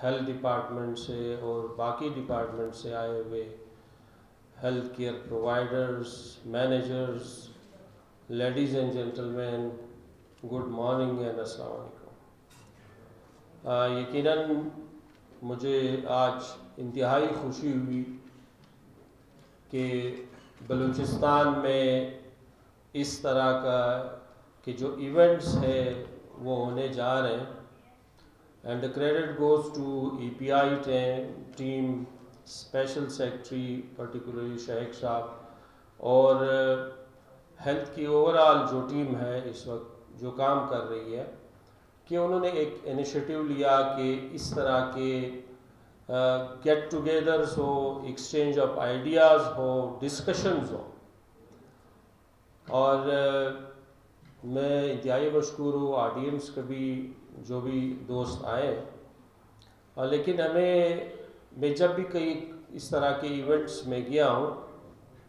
Health department سے اور باقی ڈپارٹمنٹ سے آئے ہوئے health care providers, managers, ladies and gentleman, good morning and السلام علیکم۔ یقیناً مجھے آج انتہائی خوشی ہوئی کہ بلوچستان میں اس طرح کا کہ جو ایونٹس ہے وہ ہونے جا رہے ہیں، and the credit goes to EPI team, special secretary particularly شہیک صاحب، اور ہیلتھ کی اوورآل جو ٹیم ہے اس وقت جو کام کر رہی ہے، کہ انہوں نے ایک انیشیٹو لیا کہ اس طرح کے گیٹ ٹوگیدرز ہو، ایکسچینج آف آئیڈیاز ہو، ڈسکشنز ہو، اور میں انتہائی مشکور ہوں آڈینس کا بھی، جو بھی دوست آئے، لیکن میں جب بھی کئی اس طرح کے ایونٹس میں گیا ہوں،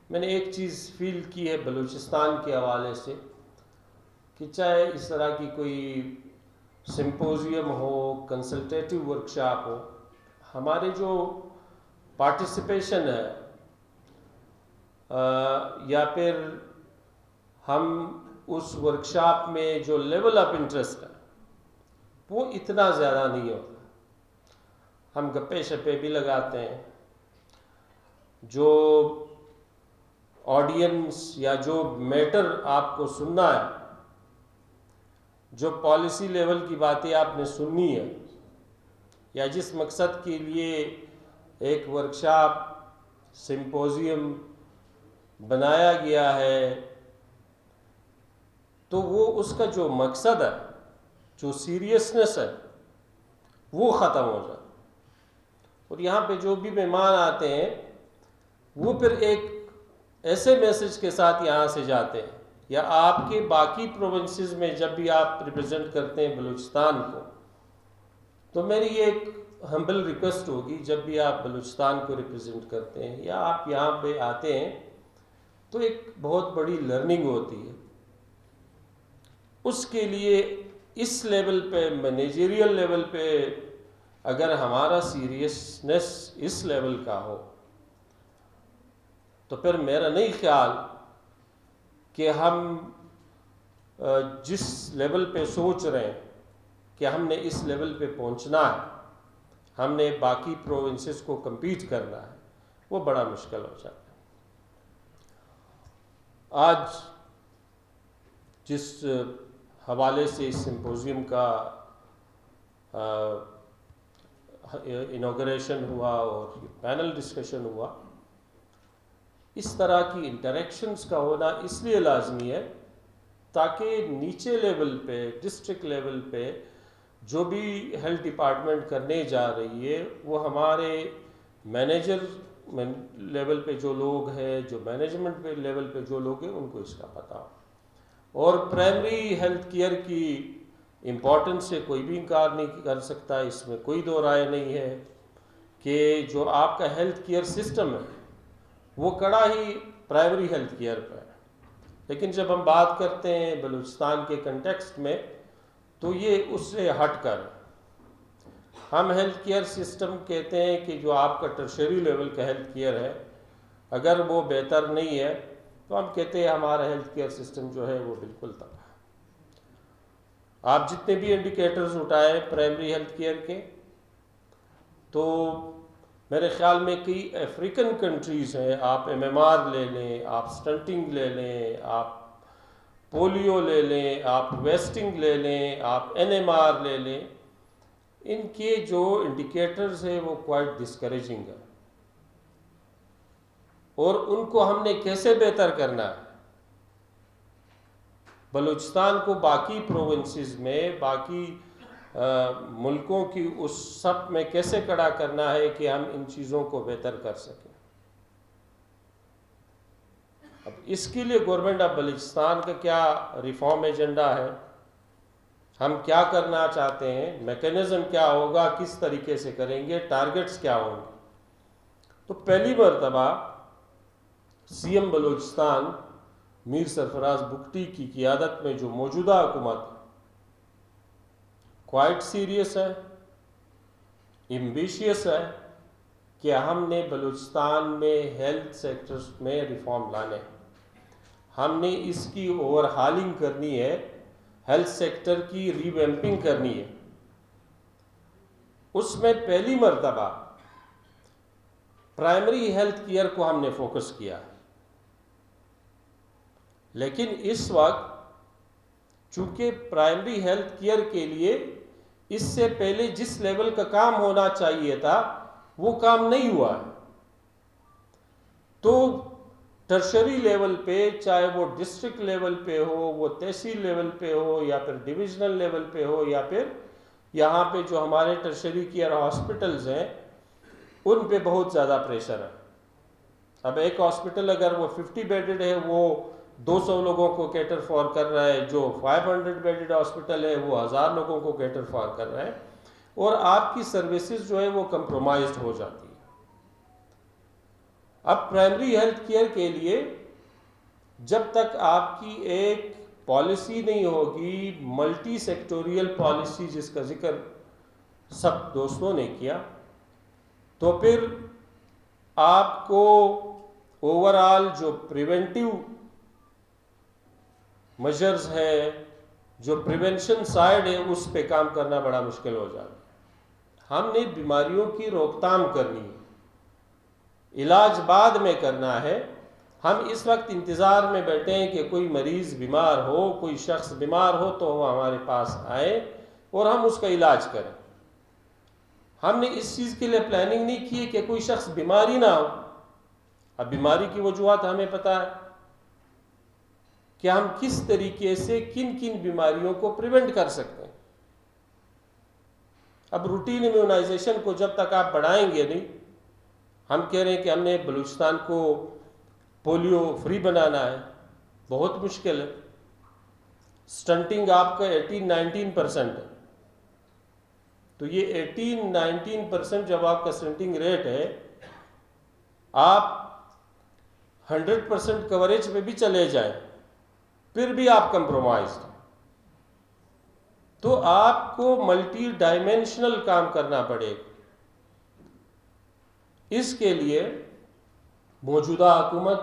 میں نے ایک چیز فیل کی ہے بلوچستان کے حوالے سے، کہ چاہے اس طرح کی کوئی سمپوزیم ہو، کنسلٹیٹیو ورکشاپ ہو، ہمارے جو پارٹیسپیشن ہے یا پھر ہم اس ورکشاپ میں جو لیول آف انٹرسٹ ہے وہ اتنا زیادہ نہیں ہوتا۔ ہم گپے شپے بھی لگاتے ہیں، جو آڈینس یا جو میٹر آپ کو سننا ہے، جو پالیسی لیول کی باتیں آپ نے سننی ہے، یا جس مقصد کے لیے ایک ورکشاپ سمپوزیم بنایا گیا ہے، تو وہ اس کا جو مقصد ہے، جو سیریسنس ہے، وہ ختم ہو جاتا۔ اور یہاں پہ جو بھی مہمان آتے ہیں وہ پھر ایک ایسے میسج کے ساتھ یہاں سے جاتے ہیں، یا آپ کے باقی پروونسز میں جب بھی آپ ریپرزینٹ کرتے ہیں بلوچستان کو، تو میری یہ ایک ہمبل ریکویسٹ ہوگی، جب بھی آپ بلوچستان کو ریپرزینٹ کرتے ہیں یا آپ یہاں پہ آتے ہیں، تو ایک بہت بڑی لرننگ ہوتی ہے۔ اس کے لیے اس لیول پہ، مینیجریل لیول پہ اگر ہمارا سیریسنس اس لیول کا ہو، تو پھر میرا نہیں خیال کہ ہم جس لیول پہ سوچ رہے ہیں کہ ہم نے اس لیول پہ پہنچنا ہے، ہم نے باقی پروونسز کو کمپیٹ کرنا ہے، وہ بڑا مشکل ہو جاتا ہے۔ آج جس حوالے سے اس سمپوزیم کا انوگریشن ہوا اور پینل ڈسکشن ہوا، اس طرح کی انٹریکشنز کا ہونا اس لیے لازمی ہے تاکہ نیچے لیول پہ، ڈسٹرکٹ لیول پہ جو بھی ہیلتھ ڈپارٹمنٹ کرنے جا رہی ہے، وہ ہمارے مینیجر لیول پہ جو لوگ ہیں، جو مینجمنٹ پہ لیول پہ جو لوگ ہیں، ان کو اس کا پتہ ہو۔ اور پرائمری ہیلتھ کیئر کی امپورٹنس سے کوئی بھی انکار نہیں کر سکتا، اس میں کوئی دو رائے نہیں ہے کہ جو آپ کا ہیلتھ کیئر سسٹم ہے وہ کڑا ہی پرائمری ہیلتھ کیئر پہ ہے، لیکن جب ہم بات کرتے ہیں بلوچستان کے کنٹیکسٹ میں، تو یہ اس سے ہٹ کر ہم ہیلتھ کیئر سسٹم کہتے ہیں کہ جو آپ کا ٹرشری لیول کا ہیلتھ کیئر ہے، اگر وہ بہتر نہیں ہے تو ہم کہتے ہیں ہمارا ہیلتھ کیئر سسٹم جو ہے وہ بالکل تباہ ہے۔ آپ جتنے بھی انڈیکیٹرز اٹھائیں پرائمری ہیلتھ کیئر کے، تو میرے خیال میں کئی افریقن کنٹریز ہیں، آپ MMR لے لیں، آپ سٹنٹنگ لے لیں، آپ پولیو لے لیں، آپ ویسٹنگ لے لیں، آپ NMR لے لیں، ان کے جو انڈیکیٹرز ہیں وہ کوائٹ ڈسکریجنگ ہے، اور ان کو ہم نے کیسے بہتر کرنا ہے۔ بلوچستان کو باقی پروونسز میں، باقی ملکوں کی اس سب میں کیسے کھڑا کرنا ہے کہ ہم ان چیزوں کو بہتر کر سکیں۔ اب اس کے لیے گورنمنٹ آف بلوچستان کا کیا ریفارم ایجنڈا ہے، ہم کیا کرنا چاہتے ہیں، میکینزم کیا ہوگا، کس طریقے سے کریں گے، ٹارگٹس کیا ہوں گے۔ تو پہلی مرتبہ CM بلوچستان میر سرفراز بگٹی کی قیادت میں جو موجودہ حکومت کوائٹ سیریس ہے، ایمبیشیس ہے کہ ہم نے بلوچستان میں ہیلتھ سیکٹر میں ریفارم لانے ہیں. ہم نے اس کی اوور ہالنگ کرنی ہے، ہیلتھ سیکٹر کی ریویمپنگ کرنی ہے. اس میں پہلی مرتبہ پرائمری ہیلتھ کیئر کو ہم نے فوکس کیا ہے. لیکن اس وقت چونکہ پرائمری ہیلتھ کیئر کے لیے اس سے پہلے جس لیول کا کام ہونا چاہیے تھا وہ کام نہیں ہوا ہے. تو ٹرشری لیول پہ، چاہے وہ ڈسٹرکٹ لیول پہ ہو، وہ تحصیل لیول پہ ہو، یا پھر ڈویژنل لیول پہ ہو، یا پھر یہاں پہ جو ہمارے ٹرشری کیئر ہاسپٹلز ہیں ان پہ بہت زیادہ پریشر ہے. اب ایک ہاسپٹل اگر وہ 50 بیڈڈ ہے وہ 200 لوگوں کو کیٹر فار کر رہا ہے، جو 500 بیڈڈ ہاسپٹل ہے وہ 1000 لوگوں کو کیٹر فار کر رہا ہے، اور آپ کی سروسز جو ہے وہ کمپرومائزڈ ہو جاتی ہے. اب پرائمری ہیلتھ کیئر کے لیے جب تک آپ کی ایک پالیسی نہیں ہوگی، ملٹی سیکٹوریل پالیسی جس کا ذکر سب دوستوں نے کیا، تو پھر آپ کو اوور آل جو پریونٹیو میجرز ہے، جو پریونشن سائڈ ہے، اس پہ کام کرنا بڑا مشکل ہو جاتا ہے. ہم نے بیماریوں کی روک تھام کرنی ہے، علاج بعد میں کرنا ہے. ہم اس وقت انتظار میں بیٹھے ہیں کہ کوئی مریض بیمار ہو، کوئی شخص بیمار ہو تو وہ ہمارے پاس آئے اور ہم اس کا علاج کریں. ہم نے اس چیز کے لیے پلاننگ نہیں کی کہ کوئی شخص بیماری نہ ہو. اب بیماری کی وجوہات ہمیں پتہ ہے کہ ہم کس طریقے سے کن کن بیماریوں کو پریونٹ کر سکتے ہیں. اب روٹین امیونائزیشن کو جب تک آپ بڑھائیں گے نہیں، ہم کہہ رہے ہیں کہ ہم نے بلوچستان کو پولیو فری بنانا ہے، بہت مشکل ہے. سٹنٹنگ آپ کا 18-19% ہے. تو یہ 18-19% جب آپ کا سٹنٹنگ ریٹ ہے، آپ 100% کوریج پہ بھی چلے جائیں پھر بھی آپ کمپرومائزڈ ہیں. تو آپ کو ملٹی ڈائمینشنل کام کرنا پڑے. اس کے لیے موجودہ حکومت،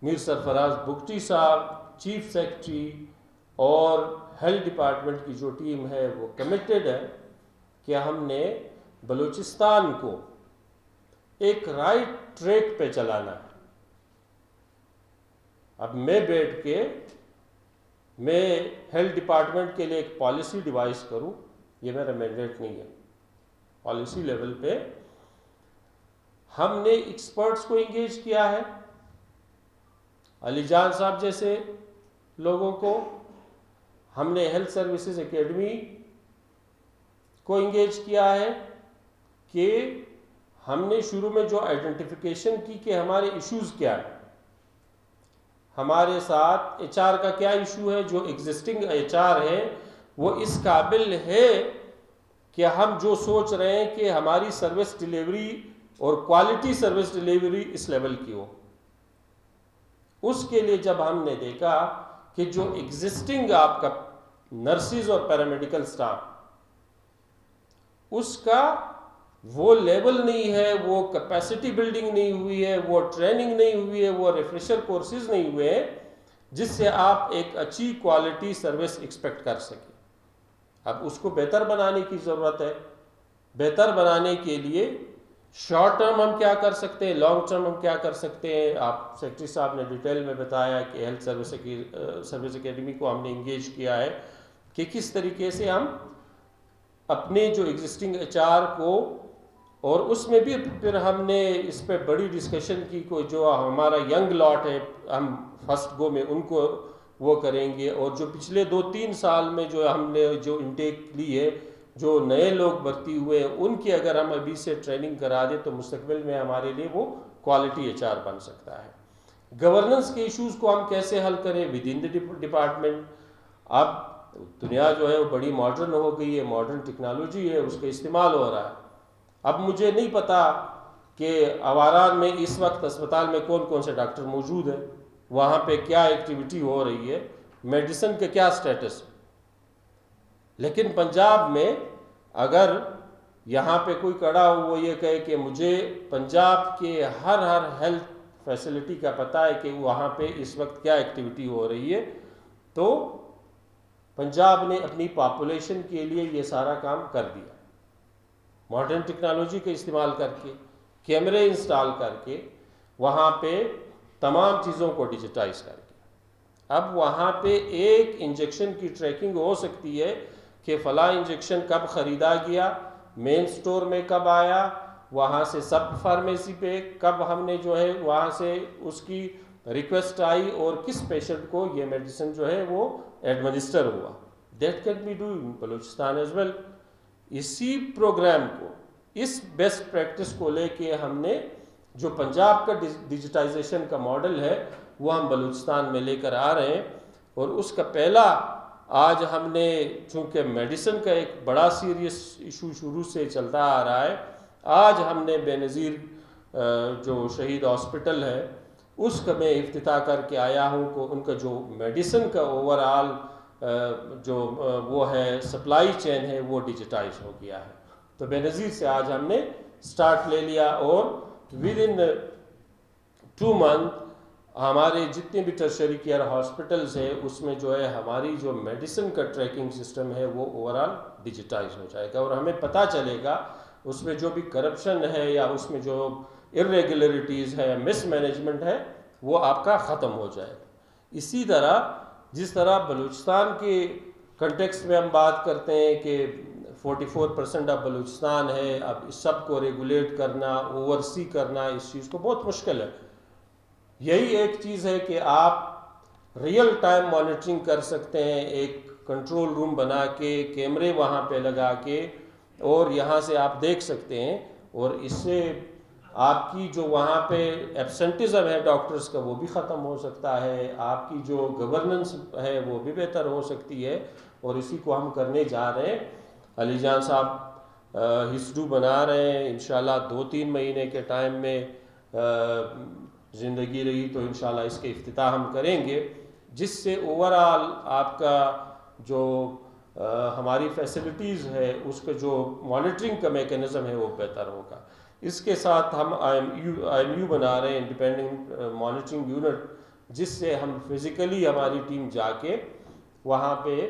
میر سرفراز بگٹی صاحب چیف سیکرٹری، اور ہیلتھ ڈپارٹمنٹ کی جو ٹیم ہے وہ کمیٹڈ ہے کہ ہم نے بلوچستان کو ایک رائٹ ٹریک پہ چلانا ہے. اب میں بیٹھ کے میں ہیلتھ ڈپارٹمنٹ کے لیے ایک پالیسی ڈیوائز کروں، یہ میرا مینڈیٹ نہیں ہے. پالیسی لیول پہ ہم نے ایکسپرٹس کو انگیج کیا ہے، علی جان صاحب جیسے لوگوں کو. ہم نے ہیلتھ سروسز اکیڈمی کو انگیج کیا ہے کہ ہم نے شروع میں جو آئیڈینٹیفیکیشن کی کہ ہمارے ایشوز کیا ہیں. ہمارے ساتھ ایچ آر کا کیا ایشو ہے، جو ایگزسٹنگ ایچ آر ہے وہ اس قابل ہے کہ ہم جو سوچ رہے ہیں کہ ہماری سروس ڈیلیوری اور کوالٹی سروس ڈیلیوری اس لیول کی ہو. اس کے لیے جب ہم نے دیکھا کہ جو ایگزسٹنگ آپ کا نرسز اور پیرامیڈیکل سٹاف، اس کا وہ لیول نہیں ہے، وہ کیپیسٹی بلڈنگ نہیں ہوئی ہے، وہ ٹریننگ نہیں ہوئی ہے، وہ ریفریشر کورسز نہیں ہوئے ہیں جس سے آپ ایک اچھی کوالٹی سروس ایکسپیکٹ کر سکیں. اب اس کو بہتر بنانے کی ضرورت ہے. بہتر بنانے کے لیے شارٹ ٹرم ہم کیا کر سکتے ہیں، لانگ ٹرم ہم کیا کر سکتے ہیں. آپ سیکرٹری صاحب نے ڈیٹیل میں بتایا کہ ہیلتھ سروس اکیڈمی کو ہم نے انگیج کیا ہے کہ کس طریقے سے ہم اپنے جو ایگزسٹنگ ایچ آر کو، اور اس میں بھی پھر ہم نے اس پہ بڑی ڈسکشن کی کو جو ہمارا ینگ لاٹ ہے ہم فرسٹ گو میں ان کو وہ کریں گے، اور جو پچھلے 2-3 سال میں جو ہم نے جو انٹیک لی ہے، جو نئے لوگ بھرتی ہوئے ہیں، ان کی اگر ہم ابھی سے ٹریننگ کرا دیں تو مستقبل میں ہمارے لیے وہ کوالٹی ایچ آر بن سکتا ہے. گورننس کے ایشوز کو ہم کیسے حل کریں ود ان دی ڈپارٹمنٹ. اب دنیا جو ہے وہ بڑی ماڈرن ہو گئی ہے، ماڈرن ٹیکنالوجی ہے، اس کا استعمال ہو رہا ہے. اب مجھے نہیں پتا کہ آواران میں اس وقت اسپتال میں کون کون سے ڈاکٹر موجود ہیں، وہاں پہ کیا ایکٹیویٹی ہو رہی ہے، میڈیسن کا کیا سٹیٹس. لیکن پنجاب میں اگر یہاں پہ کوئی کڑا ہو وہ یہ کہے کہ مجھے پنجاب کے ہر ہیلتھ فیسلٹی کا پتہ ہے کہ وہاں پہ اس وقت کیا ایکٹیویٹی ہو رہی ہے، تو پنجاب نے اپنی پاپولیشن کے لیے یہ سارا کام کر دیا، ماڈرن ٹیکنالوجی کا استعمال کر کے، کیمرے انسٹال کر کے، وہاں پہ تمام چیزوں کو ڈیجیٹائز کر کے اب وہاں پہ ایک انجیکشن کی ٹریکنگ ہو سکتی ہے کہ فلاں انجیکشن کب خریدا گیا، مین سٹور میں کب آیا، وہاں سے سب فارمیسی پہ کب ہم نے جو ہے وہاں سے اس کی ریکویسٹ آئی اور کس پیشنٹ کو یہ میڈیسن جو ہے وہ ایڈمنسٹر ہوا. That can be do in Balochistan as well. اسی پروگرام کو، اس بیسٹ پریکٹس کو لے کے ہم نے جو پنجاب کا ڈیجیٹائزیشن کا ماڈل ہے وہ ہم بلوچستان میں لے کر آ رہے ہیں. اور اس کا پہلا آج ہم نے، چونکہ میڈیسن کا ایک بڑا سیریس ایشو شروع سے چلتا آ رہا ہے، آج ہم نے بے نظیر جو شہید ہاسپٹل ہے اس کا میں افتتاح کر کے آیا ہوں کہ ان کا جو میڈیسن کا اوور آل جو وہ ہے سپلائی چین ہے وہ ڈیجیٹائز ہو گیا ہے. تو بے نظیر سے آج ہم نے سٹارٹ لے لیا اور ود ان 2 months ہمارے جتنے بھی ٹرشری کیئر ہاسپٹلز ہیں اس میں جو ہے ہماری جو میڈیسن کا ٹریکنگ سسٹم ہے وہ اوور آل ڈیجیٹائز ہو جائے گا، اور ہمیں پتہ چلے گا اس میں جو بھی کرپشن ہے یا اس میں جو irregularities ہے، مس مینجمنٹ ہے، وہ آپ کا ختم ہو جائے گا. اسی طرح جس طرح بلوچستان کے کنٹیکسٹ میں ہم بات کرتے ہیں کہ 44% آف بلوچستان ہے، اب اس سب کو ریگولیٹ کرنا، اوورسی کرنا اس چیز کو بہت مشکل ہے. یہی ایک چیز ہے کہ آپ ریئل ٹائم مانیٹرنگ کر سکتے ہیں، ایک کنٹرول روم بنا کے، کیمرے وہاں پہ لگا کے، اور یہاں سے آپ دیکھ سکتے ہیں، اور اس سے آپ کی جو وہاں پہ ایبسنٹزم ہے ڈاکٹرز کا وہ بھی ختم ہو سکتا ہے، آپ کی جو گورننس ہے وہ بھی بہتر ہو سکتی ہے. اور اسی کو ہم کرنے جا رہے ہیں. علی جان صاحب ہسڈو بنا رہے ہیں، انشاءاللہ 2-3 مہینے کے ٹائم میں زندگی رہی تو انشاءاللہ اس کے افتتاح ہم کریں گے، جس سے اوور آل آپ کا جو ہماری فیسلٹیز ہے اس کا جو مانیٹرنگ کا میکینزم ہے وہ بہتر ہوگا. اس کے ساتھ ہم آئی ایم یو بنا رہے ہیں، انڈیپینڈنٹ مانیٹرنگ یونٹ، جس سے ہم فزیکلی ہماری ٹیم جا کے وہاں پہ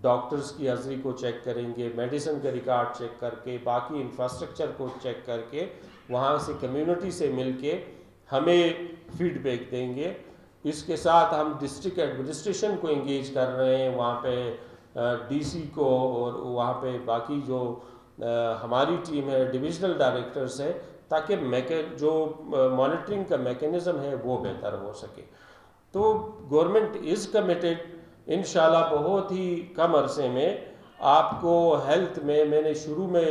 ڈاکٹرز کی حاضری کو چیک کریں گے، میڈیسن کا ریکارڈ چیک کر کے، باقی انفراسٹرکچر کو چیک کر کے، وہاں سے کمیونٹی سے مل کے ہمیں فیڈ بیک دیں گے. اس کے ساتھ ہم ڈسٹرکٹ ایڈمنسٹریشن کو انگیج کر رہے ہیں، وہاں پہ ڈی سی کو، اور وہاں پہ باقی جو ہماری ٹیم ہے ڈویژنل ڈائریکٹرز ہے، تاکہ جو مانیٹرنگ کا میکینزم ہے وہ بہتر ہو سکے. تو گورنمنٹ از کمیٹڈ. انشاءاللہ بہت ہی کم عرصے میں آپ کو ہیلتھ میں نے شروع میں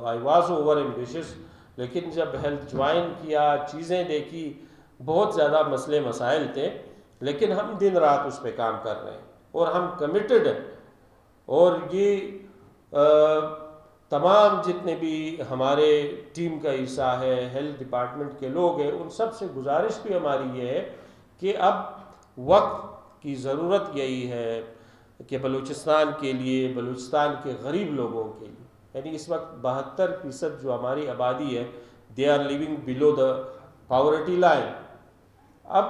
آئی واز اوور ایمبیشس، لیکن جب ہیلتھ جوائن کیا، چیزیں دیکھی، بہت زیادہ مسئلے مسائل تھے، لیکن ہم دن رات اس پہ کام کر رہے ہیں اور ہم کمیٹڈ ہیں. اور یہ تمام جتنے بھی ہمارے ٹیم کا حصہ ہے، ہیلتھ ڈپارٹمنٹ کے لوگ ہیں، ان سب سے گزارش بھی ہماری یہ ہے کہ اب وقت کی ضرورت یہی ہے کہ بلوچستان کے لیے، بلوچستان کے غریب لوگوں کے لیے، یعنی اس وقت 72% جو ہماری آبادی ہے، they are living below the poverty line. اب